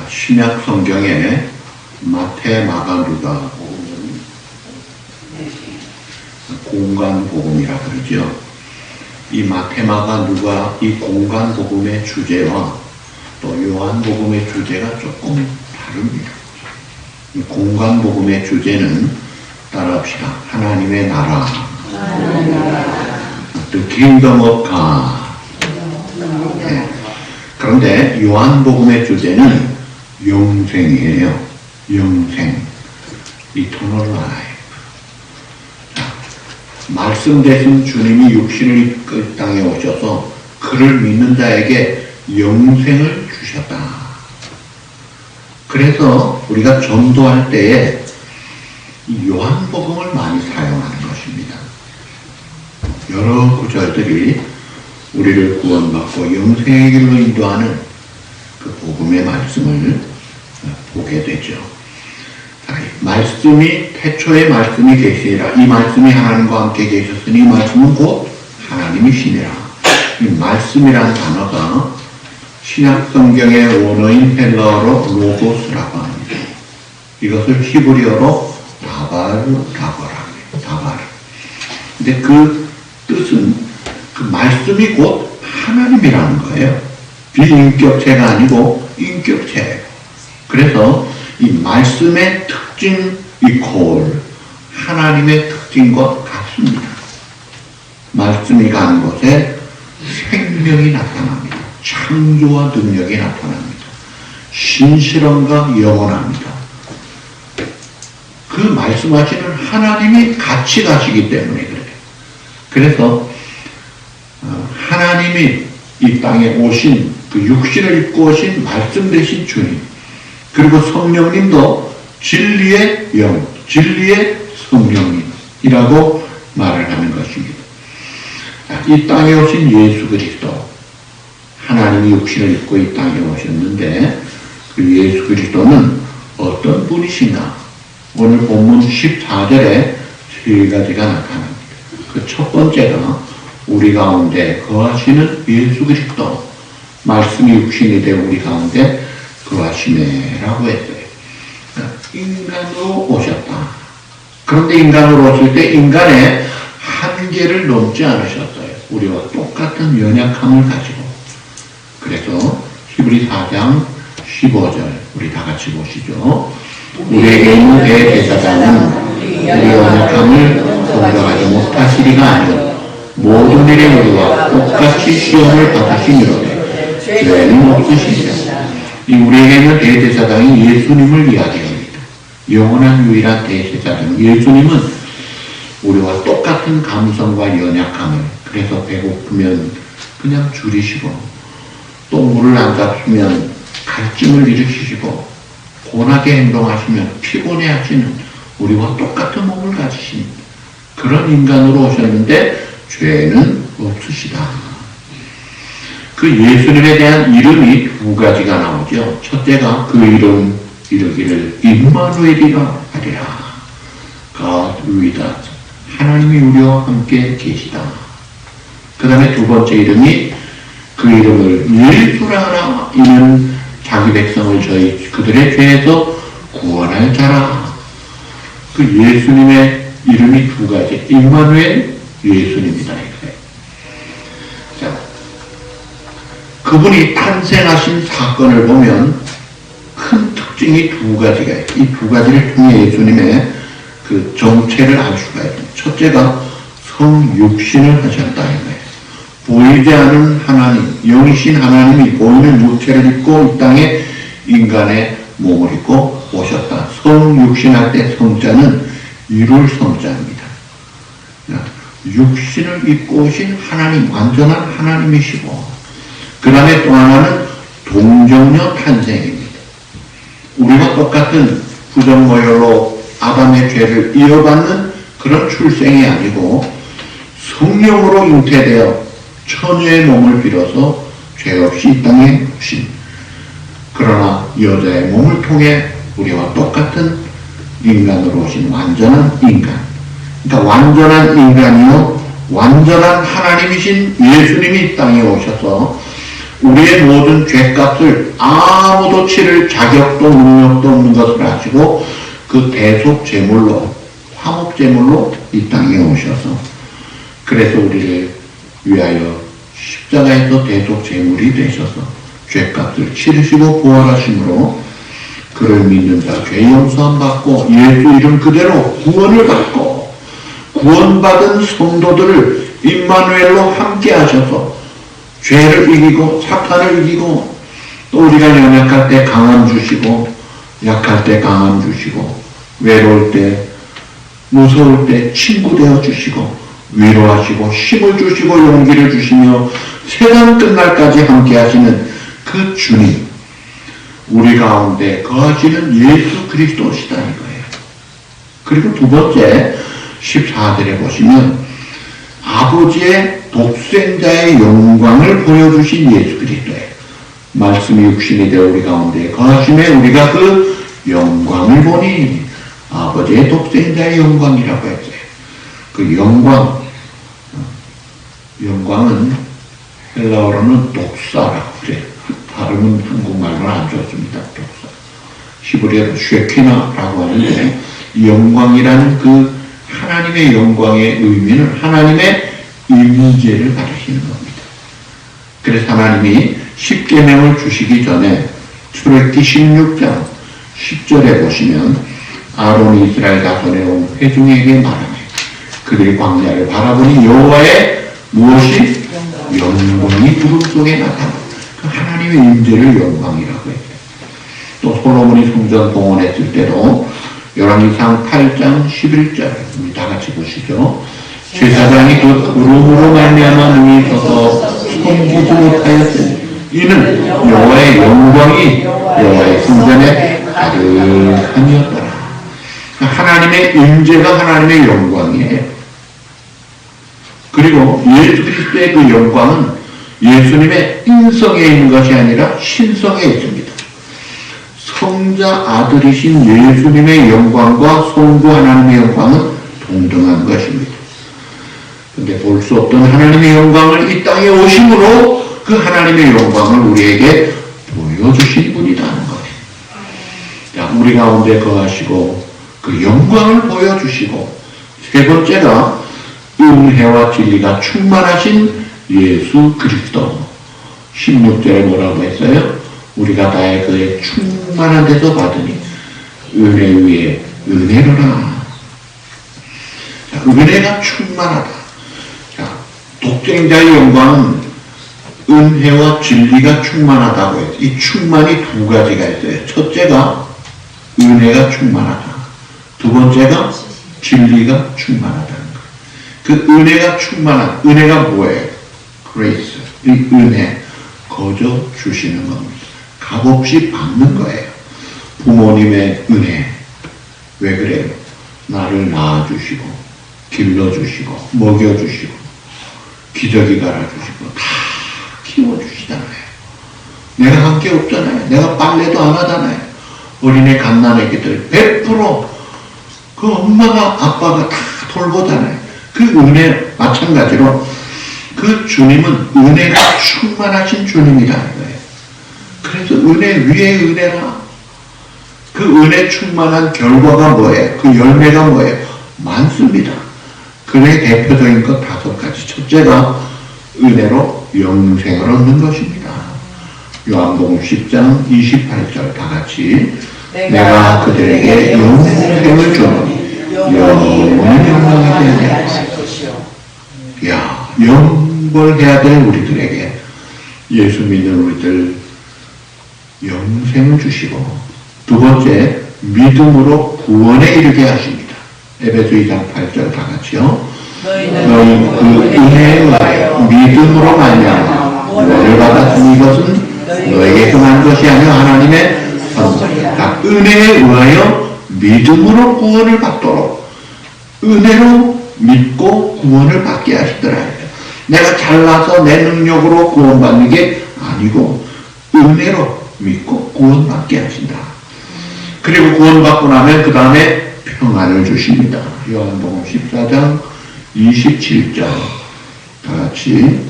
신약 성경에 마태, 마가, 누가 복음은 공간 복음이라 그러죠. 이 마태, 마가, 누가 이 공간 복음의 주제와 또 요한 복음의 주제가 조금 다릅니다. 이 공간 복음의 주제는 따라합시다. 하나님의 나라. The Kingdom of God. 네. 그런데 요한복음의 주제는 영생이에요. 영생. Eternal Life. 자, 말씀 대신 주님이 육신을 입고 이 땅에 오셔서 그를 믿는 자에게 영생을 주셨다. 그래서 우리가 전도할 때에 이 요한복음을 많이 사용하는 것입니다. 여러 구절들이 우리를 구원받고 영생의 길로 인도하는 그 복음의 말씀을 보게 되죠. 말씀이 태초에 말씀이 계시니라. 이 말씀이 하나님과 함께 계셨으니 이 말씀은 곧 하나님이시니라. 이 말씀이란 단어가 신약 성경의 원어인 헬라어로 로고스라고 합니다. 이것을 히브리어로 다바르라고 합니다. 다바르. 근데 그 뜻은 그 말씀이 곧 하나님이라는 거예요. 비인격체가 아니고 인격체예요. 그래서 이 말씀의 특징 이퀄 하나님의 특징과 같습니다. 말씀이 가는 곳에 생명이 나타납니다. 창조와 능력이 나타납니다. 신실함과 영원합니다. 그 말씀하시는 하나님이 같이 가시기 때문에 그래요. 그래서 하나님이 이 땅에 오신 그 육신을 입고 오신 말씀 되신 주님, 그리고 성령님도 진리의 영, 진리의 성령님이라고 말을 하는 것입니다. 이 땅에 오신 예수 그리스도, 하나님이 육신을 입고 이 땅에 오셨는데 그 예수 그리스도는 어떤 분이신가? 오늘 본문 14절에 세 가지가 나타납니다. 그 첫 번째가 우리 가운데 거하시는 예수 그리스도, 말씀이 육신이 되어 우리 가운데 거하시네라고 했어요. 인간으로 오셨다. 그런데 인간으로 오실 때 인간의 한계를 넘지 않으셨어요. 우리와 똑같은 연약함을 가지고. 그래서 히브리 4장 15절 우리 다 같이 보시죠. 우리에게 있는 대제사장은 우리 연약함을 공경하지 못하시리가 아니오 모든 일에 우리와 똑같이 시험을 받으시미로되 죄는 없으시리라. 이 우리에게 있는 대제사장이 예수님을 이야기합니다. 영원한 유일한 대제사장 예수님은 우리와 똑같은 감성과 연약함을, 그래서 배고프면 그냥 줄이시고 또 물을 안 잡수면 갈증을 일으키시고 고나게 행동하시면 피곤해 하시는 우리와 똑같은 몸을 가지신 그런 인간으로 오셨는데 죄는 없으시다. 그 예수님에 대한 이름이 두 가지가 나오죠. 첫째가 그 이름 이르기를 임마누엘이라 하리라. God with us. 하나님이 우리와 함께 계시다. 그 다음에 두 번째 이름이 그 이름을 예수라 이는 자기 백성을 저희 그들의 죄에서 구원할 자라. 그 예수님의 이름이 두 가지. 임마누엘 예수님이다. 이거예요. 자, 그분이 탄생하신 사건을 보면 큰 특징이 두 가지가 있어요. 이 두 가지를 통해 예수님의 그 정체를 알 수가 있어요. 첫째가 성육신을 하셨다. 이거예요. 보이지 않은 하나님, 영이신 하나님이 보이는 육체를 입고 이 땅에 인간의 몸을 입고 오셨다. 성육신할 때 성자는 이룰 성자입니다. 육신을 입고 오신 하나님, 완전한 하나님이시고, 그 다음에 또 하나는 동정녀 탄생입니다. 우리가 똑같은 부정모혈로 아담의 죄를 이어받는 그런 출생이 아니고 성령으로 잉태되어 처녀의 몸을 빌어서 죄 없이 이 땅에 오신, 그러나 여자의 몸을 통해 우리와 똑같은 인간으로 오신 완전한 인간, 그러니까 완전한 인간이요 완전한 하나님이신 예수님이 이 땅에 오셔서 우리의 모든 죄값을 아무도 치를 자격도 능력도 없는 것을 아시고 그 대속 제물로 화목 제물로 이 땅에 오셔서 그래서 우리를 위하여 십자가에서 대속 제물이 되셔서 죄값을 치르시고 부활하심으로 그를 믿는 자 죄 용서함 받고 예수 이름 그대로 구원을 받고 구원받은 성도들을 임마누엘로 함께 하셔서 죄를 이기고 사탄을 이기고 또 우리가 연약할 때 강함 주시고 약할 때 강함 주시고 외로울 때 무서울 때 친구 되어 주시고 위로하시고 힘을 주시고 용기를 주시며 세상 끝날까지 함께 하시는 그 주님 우리 가운데 거하시는 예수 그리스도시다 이거예요. 그리고 두 번째 14절에 보시면 아버지의 독생자의 영광을 보여주신 예수 그리스도예요. 말씀이 육신이 되어 우리 가운데 거하심에 우리가 그 영광을 보니 아버지의 독생자의 영광이라고 했어요. 그 영광은 헬라어로는 독사라고 그래요. 발음은 한국말로는 안 좋습니다. 독사. 히브리어로 쉐키나라고 하는데 이 영광이라는 그 하나님의 영광의 의미는 하나님의 임재를 가리키는 겁니다. 그래서 하나님이 십계명을 주시기 전에 출애굽기 16장 10절에 보시면 아론이 이스라엘 자손에 온 회중에게 말하네. 그들이 광야를 바라보니 여호와의 무엇이? 영광이 구름 속에 나타나. 그 하나님의 임재를 영광이라고 했어요. 또 솔로몬이 성전 봉헌했을 때도 열왕기상 8장 11절 우리 다 같이 보시죠. 제사장이 그 구름으로 말미암아 능히 서서 섬기지 못하였으니 이는 여호와의 영광이 여호와의 성전에 가득함이었더라. 하나님의 임재가 하나님의 영광이에요. 그리고 예수 그리스도의 그 영광은 예수님의 인성에 있는 것이 아니라 신성에 있습니다. 성자 아들이신 예수님의 영광과 성부 하나님의 영광은 동등한 것입니다. 그런데 볼 수 없던 하나님의 영광을 이 땅에 오심으로 그 하나님의 영광을 우리에게 보여주신 분이라는 거예요. 자, 우리 가운데 거하시고 그 영광을 보여주시고 세 번째가 은혜와 진리가 충만하신 예수 그리스도. 16절에 뭐라고 했어요? 우리가 나의 그의 충만한 데서 받으니 은혜 위에 은혜로라. 자, 은혜가 충만하다. 자, 독생자의 영광은 은혜와 진리가 충만하다고 해서 이 충만이 두 가지가 있어요. 첫째가 은혜가 충만하다. 두 번째가 진리가 충만하다는 거예요. 그 은혜가 충만한, 은혜가 뭐예요? grace. 이 은혜, 거저 주시는 겁니다. 값없이 받는 거예요. 부모님의 은혜. 왜 그래요? 나를 낳아주시고, 길러주시고, 먹여주시고, 기저귀 갈아주시고, 다 키워주시잖아요. 내가 한 게 없잖아요. 내가 빨래도 안 하잖아요. 어린애 갓난아기들 100% 그 엄마가 아빠가 다 돌보잖아요. 그 은혜 마찬가지로 그 주님은 은혜가 충만하신 주님이라는 거예요. 그래서 은혜 위에 은혜라. 그 은혜 충만한 결과가 뭐예요? 그 열매가 뭐예요? 많습니다. 그의 대표적인 것 5가지. 첫째가 은혜로 영생을 얻는 것입니다. 요한복음 10장 28절 다 같이 내가 그들에게 영생을 주노니 영원히 영광이 되리라. 야, 영벌해야 될 우리들에게 예수 믿는 우리들 영생을 주시고 두 번째 믿음으로 구원에 이르게 하십니다. 에베소 2장 8절 다 같이요. 너희 그 은혜에 의하여 믿음으로 말미암아 구원을 받았으니 이것은 너에게 금한 것이 아니라 하나님의 선물이다. 은혜에 의하여 믿음으로 구원을 받도록 은혜로 믿고 구원을 받게 하시더라. 내가 잘나서 내 능력으로 구원받는 게 아니고 은혜로 믿고 구원받게 하신다. 그리고 구원받고 나면 그 다음에 평안을 주십니다. 요한복음 14장 27절 다 같이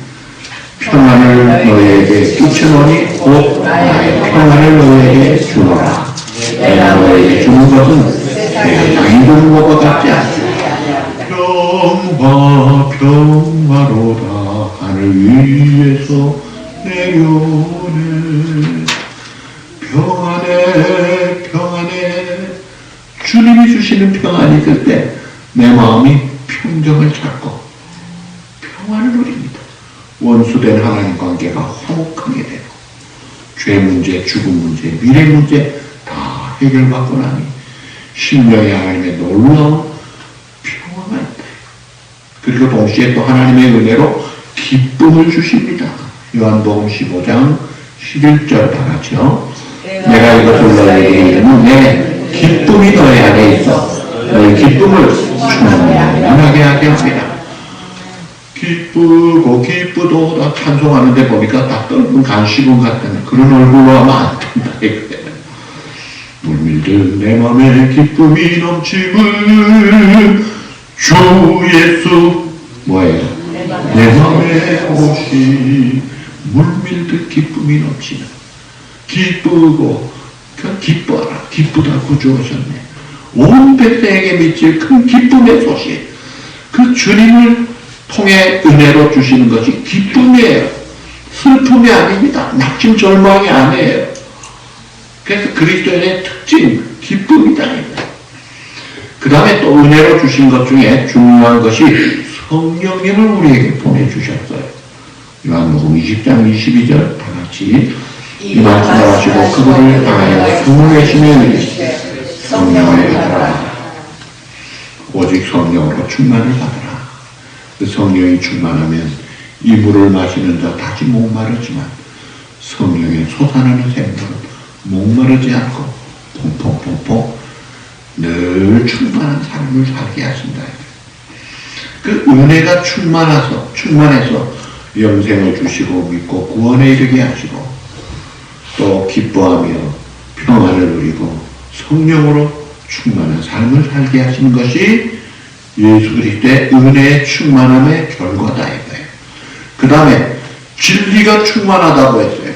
평안을 너희에게 끼치노니 곧 나의 평안을 너희에게 주노라. 내가 너희에게 주는 것은 세상이 주는 것과 같지 않다. 평화로다 하늘 위에서 내려오네. 평안해. 주님이 주시는 평안이 있을 때 내 마음이 평정을 찾고 평안을 누립니다. 원수된 하나님 관계가 화목하게 되고 죄 문제, 죽음 문제, 미래 문제 다 해결받고 나니 심령의 하나님의 놀라운 평화가 있다. 그리고 동시에 또 하나님의 은혜로 기쁨을 주십니다. 요한복음 15장 11절 다 같이요. 내가 이것을 너희에게 이르면 내 기쁨이 너희 안에 있어 너희 기쁨을 충만하게 하게 합니다. 기쁘도다 찬송하는데 보니까 다 떫은 간식은 같은 그런 얼굴로 하면 안 된다. 물밀듯 내 맘에 기쁨이 넘치는 주 예수 뭐예요? 내 맘에 오시 물밀듯 기쁨이 넘치는 기쁘고 기뻐라. 기쁘다 구주 오셨네. 온 백성에게 미칠 큰 기쁨의 소식. 그 주님을 통해 은혜로 주시는 것이 기쁨이에요. 슬픔이 아닙니다. 낙심 절망이 아니에요. 그래서 그리스도인의 특징, 기쁨이다. 그 다음에 또 은혜로 주신 것 중에 중요한 것이 성령님을 우리에게 보내주셨어요. 요한복음 20장 22절 다 같이 이 말씀 하시고 그분을 향하여 숨을 내쉬며 이르시되 성령을 받아라. 오직 성령으로 충만을 받아라. 그 성령이 충만하면 이 물을 마시는 자 다시 목마르지만 성령의 솟아나는 샘물은 목마르지 않고 퐁퐁퐁퐁 늘 충만한 삶을 살게 하신다. 그 은혜가 충만해서 영생을 주시고 믿고 구원에 이르게 하시고 또 기뻐하며 평안을 누리고 성령으로 충만한 삶을 살게 하시는 것이 예수 그리스도의 은혜의 충만함의 결과다 이거예요. 그 다음에 진리가 충만하다고 했어요.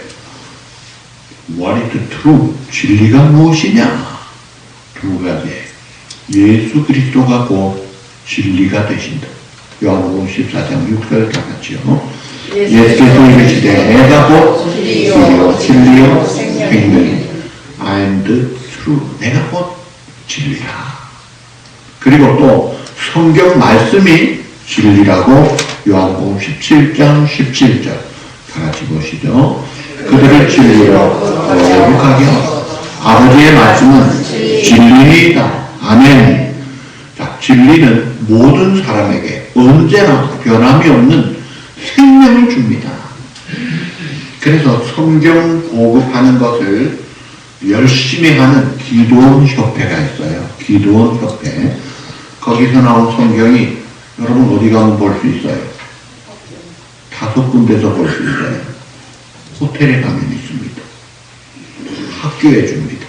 What is the truth? 진리가 무엇이냐? 두 가지. 예수 그리스도가 곧 진리가 되신다. 요한복음 14장 6절 다 같이요. 예수께서 이르시되 내가 곧 길이요 진리요 생명이니 I am the truth. 내가 곧 진리라. 그리고 또 성경 말씀이 진리라고 요한복음 17장 17절 다 같이 보시죠. 그들을 진리로 거룩하게 하고 아버지의 말씀은 진리이다. 아멘. 자, 진리는 모든 사람에게 언제나 변함이 없는 생명을 줍니다. 그래서 성경 보급하는 것을 열심히 하는 기도원 협회가 있어요. 기도원 협회. 거기서 나온 성경이 여러분 어디 가면 볼 수 있어요? 5군데서 볼 수 있어요. 호텔에 가면 있습니다. 학교에 줍니다.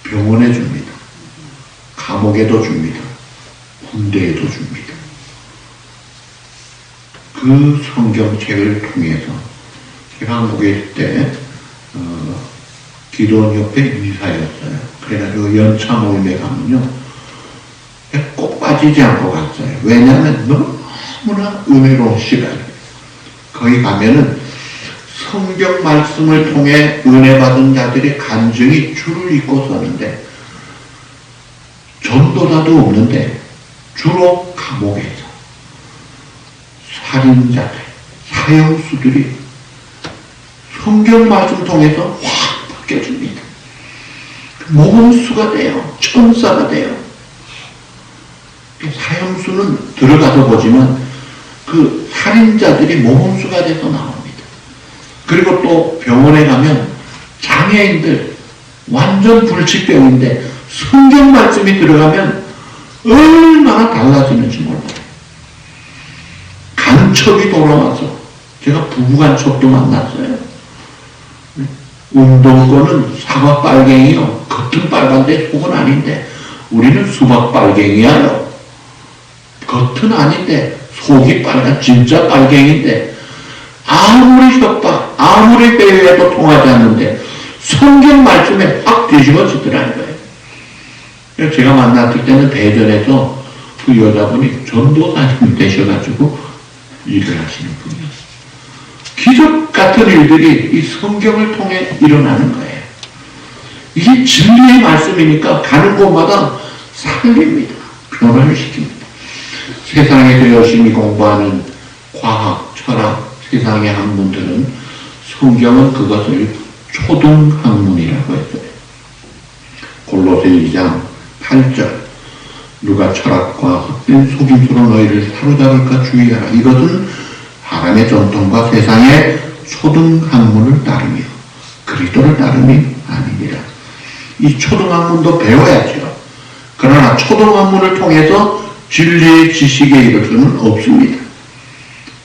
병원에 줍니다. 감옥에도 줍니다. 군대에도 줍니다. 그 성경책을 통해서 제가 한국에 있을 때 기도원협회 이사였어요. 그래가지고 연차 모임에 가면요 꼭 빠지지 않고 갔어요. 왜냐하면 너무나 은혜로운 시간이에요. 거기 가면은 성경 말씀을 통해 은혜 받은 자들의 간증이 줄을 잇고 서는데 전도자도 없는데 주로 감옥에서 살인자들, 사형수들이 성경 말씀 통해서 확 바뀌어집니다. 모범수가 돼요. 천사가 돼요. 사형수는 들어가서 보지만 그 살인자들이 모범수가 돼서 나옵니다. 그리고 또 병원에 가면 장애인들 완전 불치병인데 성경 말씀이 들어가면 얼마나 달라지는지 몰라요. 간첩이 돌아와서 제가 부부간첩도 만났어요. 운동권은 사과 빨갱이요. 겉은 빨간데 속은 아닌데 우리는 수박 빨갱이야요. 겉은 아닌데 속이 빨간 진짜 빨갱인데 아무리 협박, 아무리 회의해도 통하지 않는데 성경 말씀에 확 뒤집어지더라는 거예요. 그래서 제가 만났을 때는 대전에서 그 여자분이 전도사님이 되셔가지고 일을 하시는 분이었어요. 기적 같은 일들이 이 성경을 통해 일어나는 거예요. 이게 진리의 말씀이니까 가는 곳마다 살립니다. 변화를 시킵니다. 세상에서 열심히 공부하는 과학, 철학, 세상의 학문들은 성경은 그것을 초등학문이라고 했어요. 골로새 2장 8절 누가 철학과 헛된 속임수로 너희를 사로잡을까 주의하라. 이것은 사람의 전통과 세상의 초등학문을 따르며 그리스도를 따름이 아니니라. 이 초등학문도 배워야죠. 그러나 초등학문을 통해서 진리의 지식에 이를 수는 없습니다.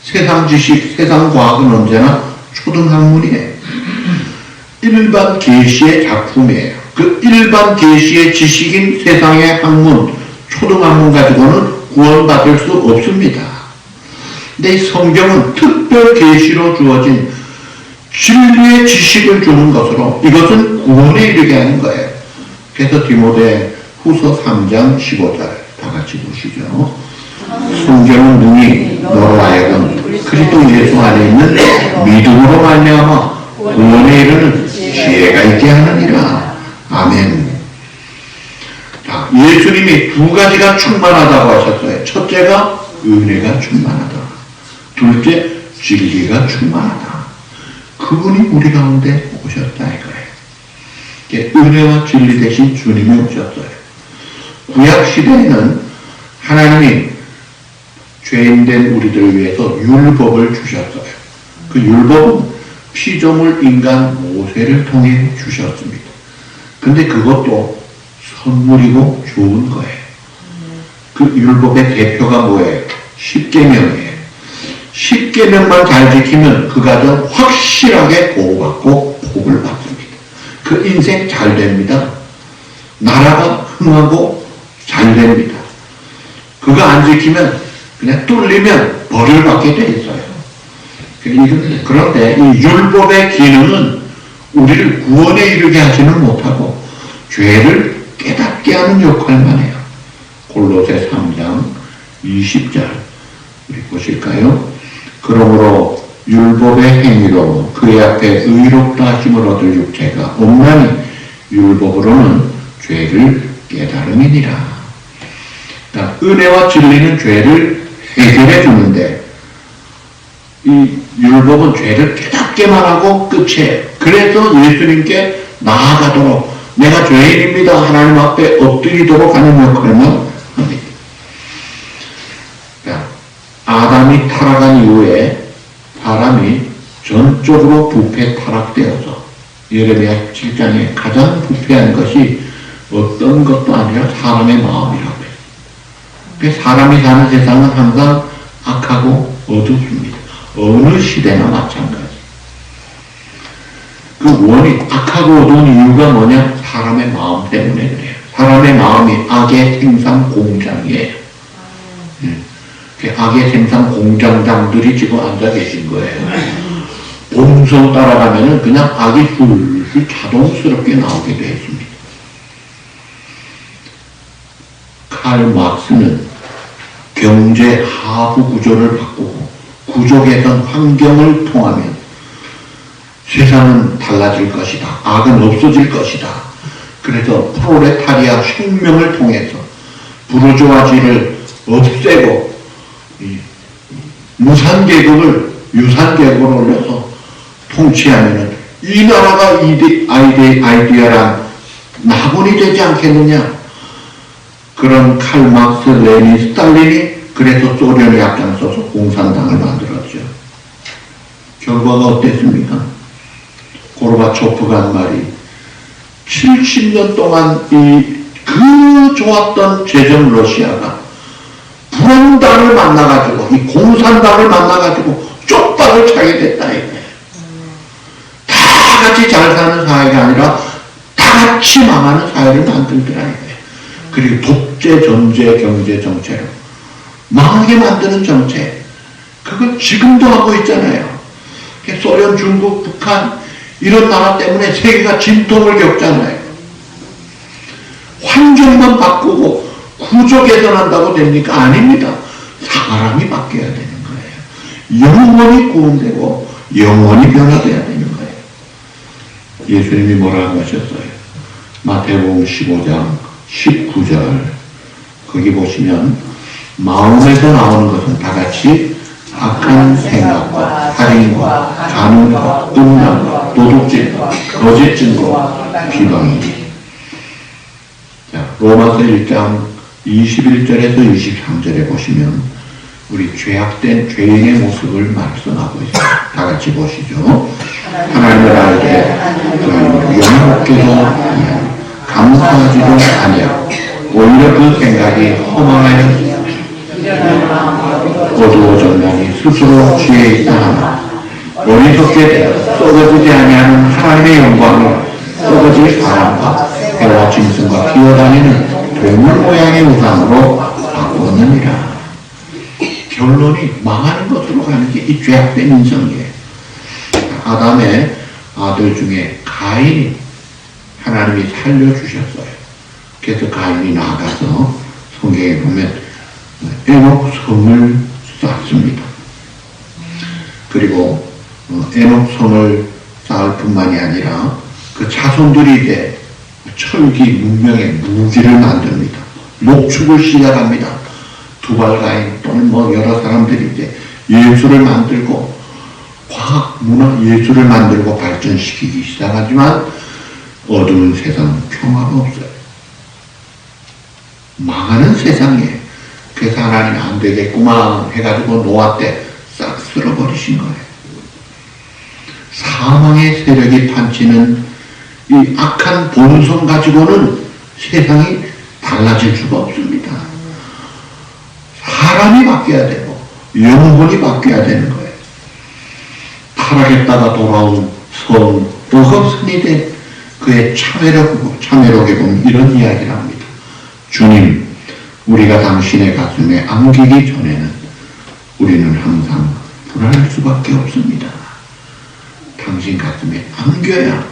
세상 지식, 세상 과학은 언제나 초등학문이에요. 일반 계시의 작품이에요. 그 일반 계시의 지식인 세상의 학문, 초등학문 가지고는 구원받을 수 없습니다. 근데 이 성경은 특별 계시로 주어진 진리의 지식을 주는 것으로 이것은 구원에 이르게 하는 거예요. 그래서 디모데 후서 3장 15절 다 같이 보시죠. 성경은 능히 너로 하여금 그리스도 예수 안에 있는 믿음으로 말미암아 구원에 이르는 지혜가 있게 하느니라. 아멘. 자, 예수님이 두 가지가 충만하다고 하셨어요. 첫째가 은혜가 충만하다. 둘째, 진리가 충만하다. 그분이 우리 가운데 오셨다 이거예요. 은혜와 진리 대신 주님이 오셨어요. 구약 시대에는 하나님이 죄인된 우리들을 위해서 율법을 주셨어요. 그 율법은 피조물 인간 모세를 통해 주셨습니다. 근데 그것도 선물이고 좋은 거예요. 그 율법의 대표가 뭐예요? 10계명이에요. 10계명만 잘 지키면 그 가정 확실하게 보호받고 복을 받습니다. 그 인생 잘 됩니다. 나라가 흥하고 잘 됩니다. 그거 안 지키면 그냥 뚫리면 벌을 받게 돼 있어요. 그런데 이 율법의 기능은 우리를 구원에 이르게 하지는 못하고 죄를 깨닫게 하는 역할만 해요. 골로새 3장 20절 우리 보실까요? 그러므로 율법의 행위로 그의 앞에 의롭다 하심을 얻을 육체가 없나니 율법으로는 죄를 깨달음이니라. 그러니까 은혜와 진리는 죄를 해결해 주는데 이 율법은 죄를 깨닫게만 하고 끝이에요. 그래서 예수님께 나아가도록 내가 죄인입니다 하나님 앞에 엎드리도록 하는 역할만 합니다. 그러니까 아담이 타락한 이후에 사람이 전적으로 부패 타락되어서 예레미야 7장에 가장 부패한 것이 어떤 것도 아니라 사람의 마음이라고 해요. 사람이 사는 세상은 항상 악하고 어둡습니다. 어느 시대나 마찬가지. 그 원인, 악하고 어두운 이유가 뭐냐? 사람의 마음 때문에 그래요. 사람의 마음이 악의 생산 공장이에요. 그 악의 생산 공장장들이 지금 앉아 계신 거예요. 본성 따라가면은 그냥 악이 술술 자동스럽게 나오게 되어 있습니다. 칼 막스는 경제 하부 구조를 바꾸고 구조 개선 환경을 통하면 세상은 달라질 것이다. 악은 없어질 것이다. 그래서 프롤레타리아 혁명을 통해서 부르주아지를 없애고 무산계급을 유산계급으로 올려서 통치하면 이 나라가 아이디어란 낙원이 되지 않겠느냐. 그런 칼 막스, 레닌, 스탈린이 그래서 소련에 앞장서서 공산당을 만들었죠. 결과가 어땠습니까? 고르바초프가 한 말이 70년 동안 그 좋았던 제정 러시아가 불황당을 만나가지고 이 공산당을 만나가지고 쪽박을 차게 됐다 이거예요. 다 같이 잘 사는 사회가 아니라 다 같이 망하는 사회를 만들더라 이거예요. 그리고 독재, 전제, 경제 정체로 망하게 만드는 정책. 그걸 지금도 하고 있잖아요. 소련, 중국, 북한 이런 나라 때문에 세계가 진통을 겪잖아요. 환경만 바꾸고 구조 개선한다고 됩니까? 아닙니다. 사람이 바뀌어야 되는 거예요. 영원히 구원되고 영원히 변화돼야 되는 거예요. 예수님이 뭐라고 하셨어요? 마태복음 15장 19절 거기 보시면 마음에서 나오는 것은 다 같이 악한 생각과 살인과 간음과 음란과 도둑질과 거짓 증거와 비방이니. 자, 로마서 1장 21절에서 23절에 보시면 우리 죄악된 죄인의 모습을 말씀하고 있어요. 다 같이 보시죠. 하나님을 알되 영롭게도 아니하고 감사하지도 아니하고 오히려 그 생각이 허망하여 어두워졌나니 스스로 죄에 있다 하나 어리석게 되어 썩어지지 아니하는 하나님의 영광을 썩어질 바람과 해와 짐승과 기어다니는 동물 모양의 우상으로 바꾸었느니라. 결론이 망하는 것으로 가는 게 이 죄악된 인성이에요. 아담의 아들 중에 가인이 하나님이 살려주셨어요. 그래서 가인이 나가서 성경에 보면 에녹 성을 쌓습니다. 그리고 에녹 성을 쌓을 뿐만이 아니라 그 자손들이 이제 철기 문명의 무기를 만듭니다. 목축을 시작합니다. 두발가인 또는 여러 사람들이 이제 예술을 만들고 과학, 문화, 예술을 만들고 발전시키기 시작하지만 어두운 세상은 평화가 없어요. 망하는 세상이에요. 그래서 하나님 안 되겠구만 해가지고 노아 때 싹 쓸어버리신 거예요. 사망의 세력이 판치는 이 악한 본성 가지고는 세상이 달라질 수가 없습니다. 사람이 바뀌어야 되고 영혼이 바뀌어야 되는 거예요. 타락했다가 돌아온 성 버겁선이 된 그의 참회록에 보면 이런 이야기를 합니다. 주님, 우리가 당신의 가슴에 안기기 전에는 우리는 항상 불안할 수밖에 없습니다. 당신 가슴에 안겨야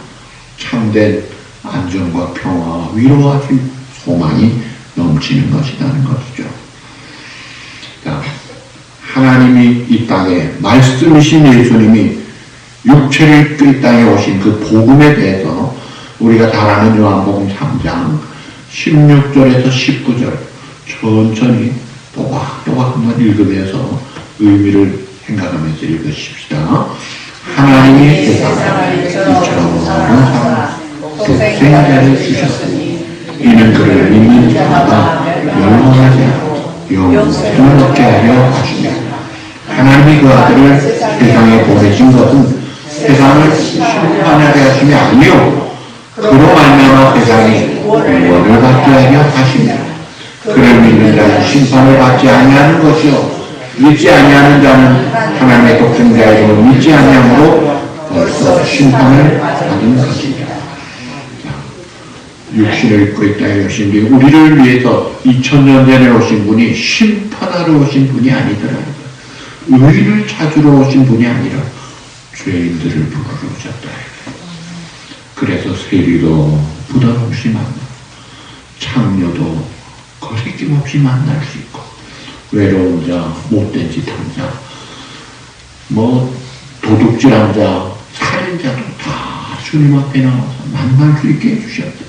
참된 안정과 평화와 위로와 힘, 소망이 넘치는 것이라는 것이죠. 자, 하나님이 이 땅에 말씀이신 예수님이 육체를 입고 이 땅에 오신 그 복음에 대해서 우리가 잘 아는 요한복음 3장 16절에서 19절 천천히 또박또박 한번 읽으면서 의미를 생각하면서 읽으십시다. 하나님이 세상을 이처럼 사랑 독생자를 주셨으니 이는 그를 믿는 자마다 멸망하지 않고 영생을 얻게 하려 하시며 하나님이 그 아들을 세상에 보내신 것은 세상을 심판하게 하심이 아니요 그로 말미암아 세상이 구원을 받게 하려 하시며 그를 믿는 자는 심판을 받지 아니하는 것이요 믿지 아니하는 자는 하나님의 독생자의 이름을 믿지 아니함으로 벌써 심판을 받은 것입니다. 육신을 입고 이 땅에 오신 분이 우리를 위해서 2000년 전에 오신 분이 심판하러 오신 분이 아니더라고요. 의를 찾으러 오신 분이 아니라 죄인들을 부르러 오셨다. 그래서 세리도 부담 없이 만나, 창녀도 거리낌 없이 만날 수 있고, 외로운 자, 못된 짓 한 자, 도둑질한 자, 살인자도 다 주님 앞에 나와서 만날 수 있게 해주셨다.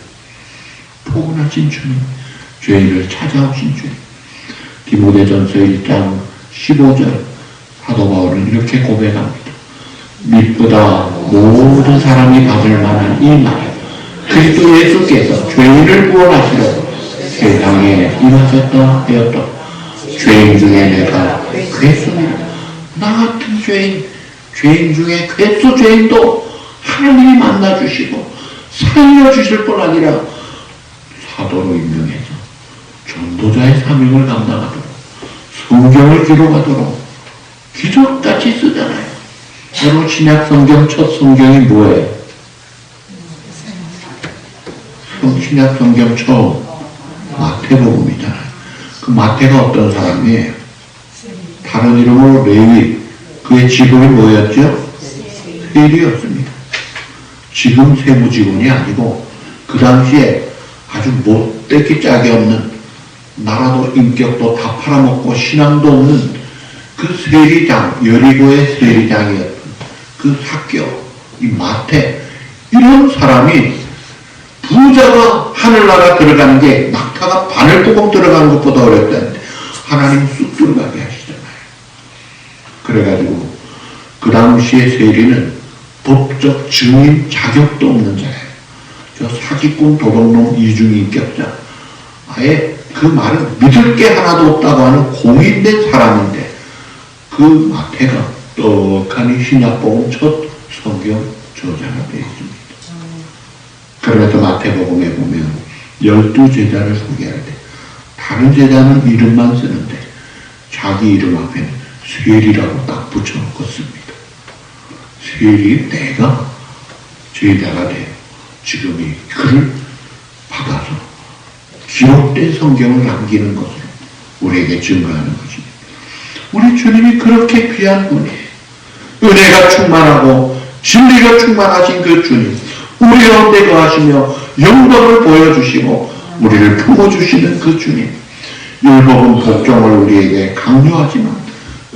포근하신 주님, 죄인을 찾아오신 주님. 디모데전서 1장 15절 사도 바울은 이렇게 고백합니다. 믿보다 모든 사람이 받을 만한 이 말, 그리스도 예수께서 죄인을 구원하시려고 세상에 임하셨다 하였다. 죄인 중에 내가 괴수입니다. 나 같은 죄인 중에 괴수 죄인도 하나님이 만나주시고 살려주실 뿐 아니라 사도로 임명해서 전도자의 사명을 감당하도록 성경을 기록하도록 기적같이 쓰잖아요. 여러분 신약 성경 첫 성경이 뭐예요? 신약 성경 처음 마태복음이잖아요. 그 마태가 어떤 사람이에요? 다른 이름으로 레위. 그의 직업이 뭐였죠? 세리였습니다. 지금 세무직원이 아니고 그 당시에 아주 못되기 짝이 없는, 나라도 인격도 다 팔아먹고 신앙도 없는 그 세리장, 여리고의 세리장이었던 그 삭개오, 이 마태, 이런 사람이 부자가 하늘나라 들어가는 게 낙타가 바늘구멍 들어가는 것보다 어렵다는데 하나님 쑥 들어가게 하시잖아요. 그래가지고 그 당시의 세리는 법적 증인 자격도 없는 자예요. 저 사기꾼 도둑놈 이중인격자, 아예 그 말을 믿을 게 하나도 없다고 하는 공인된 사람인데 그 마태가 떡하니 신약복음 첫 성경 저자가 되어 있습니다. 그러면서 마태복음에 보면 12제자를 소개할 때 다른 제자는 이름만 쓰는데 자기 이름 앞에는 세리라고 딱 붙여놓고 씁니다. 세리 내가 제자가 돼요. 지금 이 글을 받아서 기록된 성경을 남기는 것으로 우리에게 증거하는 것입니다. 우리 주님이 그렇게 귀한 분이에요. 은혜가 충만하고 진리가 충만하신 그 주님, 우리 가운데 거하시며 영광을 보여주시고 우리를 품어주시는 그 주님. 율법은 복종을 우리에게 강요하지만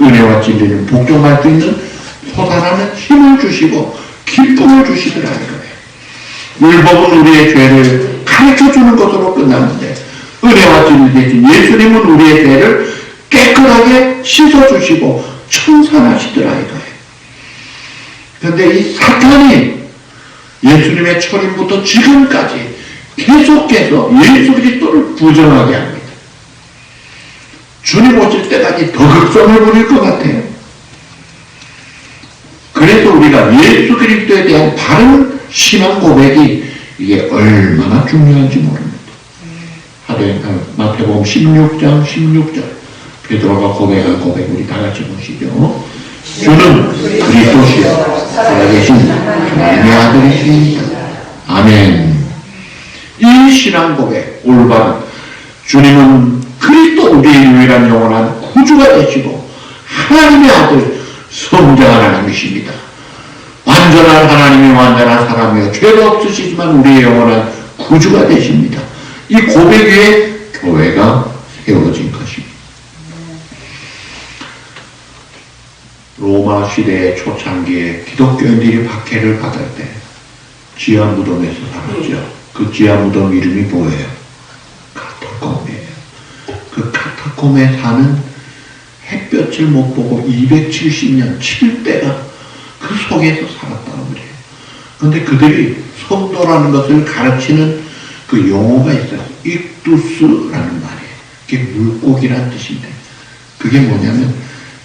은혜와 진리는 복종할 수 있는 솟아나는 힘을 주시고 기쁨을 주시더라 이거예요. 율법은 우리의 죄를 가르쳐주는 것으로 끝났는데 은혜와 진리 대신 예수님은 우리의 죄를 깨끗하게 씻어주시고 청산하시더라 이거예요. 그런데 이 사탄이 예수님의 철인부터 지금까지 계속해서 예수 그리스도를 부정하게 합니다. 주님 오실 때까지 더 극성을 부릴 것 같아요. 그래서 우리가 예수 그리스도에 대한 바른 신앙 고백이 이게 얼마나 중요한지 모릅니다. 마태복음 16장 16절 베드로가 고백한 고백 우리 다 같이 보시죠. 주는 그리스도시요 살아계신 하나님의 아들이십니다. 아멘. 이 신앙 고백 올바른, 주님은 그리스도 우리의 유일한 영원한 구주가 되시고 하나님의 아들 성자한 하나님이십니다. 완전한 하나님이 완전한 사람이요 죄가 없으시지만 우리의 영원한 구주가 되십니다. 이 고백 위에 교회가 세워진 것입니다. 로마 시대의 초창기에 기독교인들이 박해를 받을 때 지하 무덤에서 살았죠. 그 지하 무덤 이름이 뭐예요? 카타콤이에요. 그 카타콤에 사는 햇볕을 못 보고 270년 7대가 그 속에서 살았다고 그래요. 그런데 그들이 성도라는 것을 가르치는 그 용어가 있어요. 익두스라는 말이에요. 그게 물고기란 뜻인데 그게 뭐냐면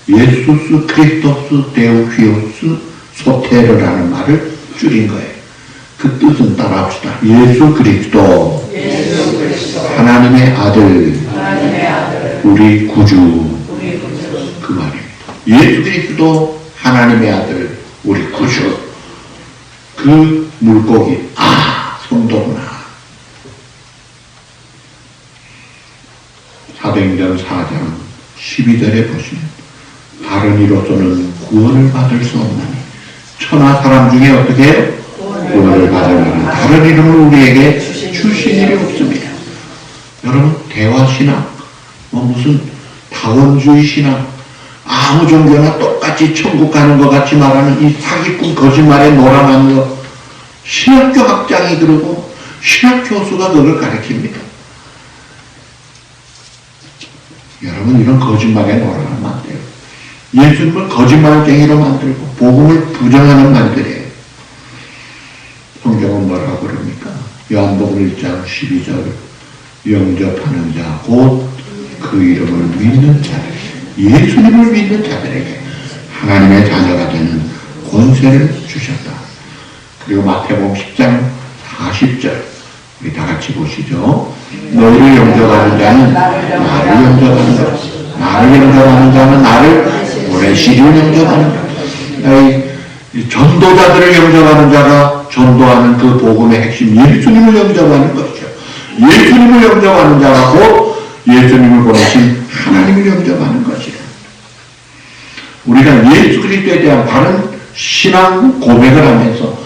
예수스 크리스토스 데우피오스 소테르라는 말을 줄인 거예요. 그 뜻은 따라합시다. 예수 그리스도, 하나님의 아들, 우리 구주. 그 말입니다. 예수 그리스도 하나님의 아들, 우리 구주. 그 물고기, 성도구나. 사도행전 4장 12절에 보시면 다른 이로서는 구원을 받을 수 없나니 천하 사람 중에 어떻게 해요? 구원을 받으려는 다른 이름을 우리에게 주신 일이 없습니다. 여러분 대화신앙, 무슨 다원주의 신앙, 아무 종교나 똑같이 천국 가는 것 같이 말하는 이 사기꾼 거짓말에 놀아나는 거, 신학교 학장이 그러고 신학교수가 그걸 가르칩니다. 여러분 이런 거짓말에 놀아나면 안 돼요. 예수님을 거짓말쟁이로 만들고 복음을 부정하는 말들이에요. 성경은 뭐라고 그럽니까? 요한복음 1장 12절 영접하는 자 곧 그 이름을 믿는 자들, 예수님을 믿는 자들에게 하나님의 자녀가 되는 권세를 주셨다. 그리고 마태복음 10장 40절 우리 다 같이 보시죠. 너희를 영접하는 자는 나를 영접하는 자, 나를 영접하는 자는 나를 오래시를 영접하는 자. 전도자들을 영접하는 자가 전도하는 그 복음의 핵심 예수님을 영접하는 것이죠. 예수님을 영접하는 자가 곧 예수님을 보내신 하나님을 영접하는 것이다. 우리가 예수 그리스도에 대한 바른 신앙 고백을 하면서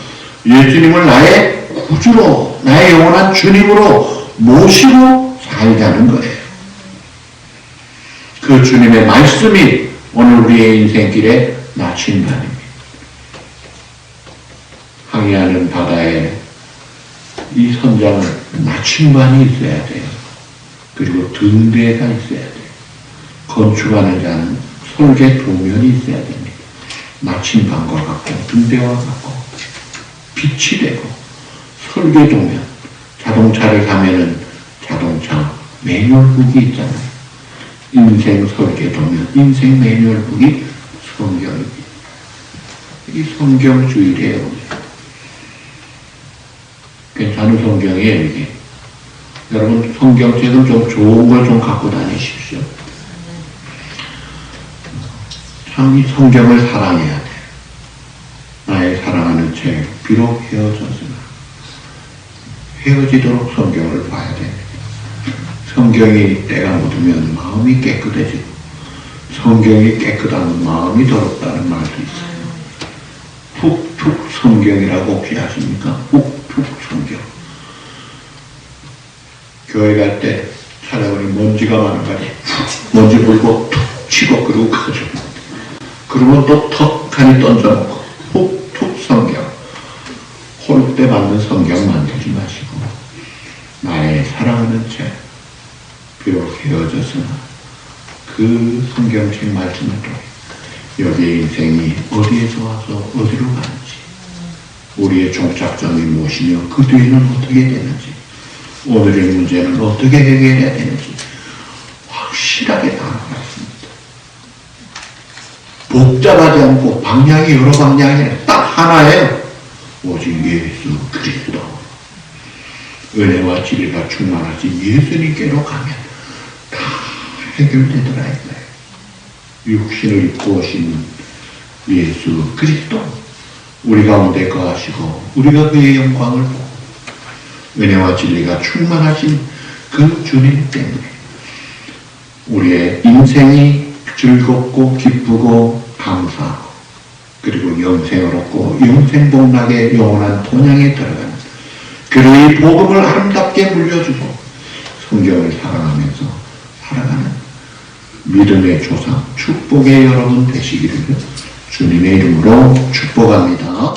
예수님을 나의 구주로, 나의 영원한 주님으로 모시고 살자는 거예요. 그 주님의 말씀이 오늘 우리의 인생길의 나침반입니다. 항해하는 바다에 이 선장은 나침반이 있어야 돼요. 그리고 등대가 있어야 돼요. 건축하는 자는 설계 도면이 있어야 됩니다. 나침반과 같고 등대와 같고 빛이 되고 설계 도면, 자동차를 가면은 자동차 매뉴얼북이 있잖아요. 인생 설계 도면, 인생 매뉴얼북이 성경입니다. 이 성경주의래요. 괜찮은 성경이에요, 이게. 여러분, 성경책은 좀 좋은 걸 좀 갖고 다니십시오. 참, 이 성경을 사랑해야 돼. 나의 사랑하는 책, 비록 헤어졌으나 헤어지도록 성경을 봐야 됩니다. 성경이 때가 묻으면 마음이 깨끗해지고 성경이 깨끗하면 마음이 더럽다는 말도 있어요. 푹푹 성경이라고 혹시 아십니까? 푹푹 성경. 교회 갈 때 찾아보니 먼지가 많은 거지. 먼지 불고 툭 치고 그러고 가죠. 그러면 또 턱하니 던져놓고 푹푹 성경. 홀대 맞는 성경 만들지 마시고 나의 사랑하는 책, 비록 헤어졌으나 그 성경책 말씀을 통해 여기의 인생이 어디에서 와서 어디로 가는지, 우리의 종착점이 무엇이며 그 뒤에는 어떻게 되는지, 오늘의 문제는 어떻게 해결해야 되는지 확실하게 나눠 있습니다. 복잡하지 않고 방향이 여러 방향이 아니라 딱 하나예요. 오직 예수 그리스도. 은혜와 진리가 충만하신 예수님께로 가면 다 해결되더라 이거예요. 육신을 입고 오신 예수 그리스도, 우리 가운데 거하시고 우리가 그의 영광을 보고 은혜와 진리가 충만하신 그 주님 때문에 우리의 인생이 즐겁고 기쁘고 감사하고 그리고 영생을 얻고 영생복락의 영원한 본향에 들어가는 그의 복음을 아름답게 물려주고 성경을 사랑하면서 살아가는 믿음의 조상 축복의 여러분 되시기를 주님의 이름으로 축복합니다.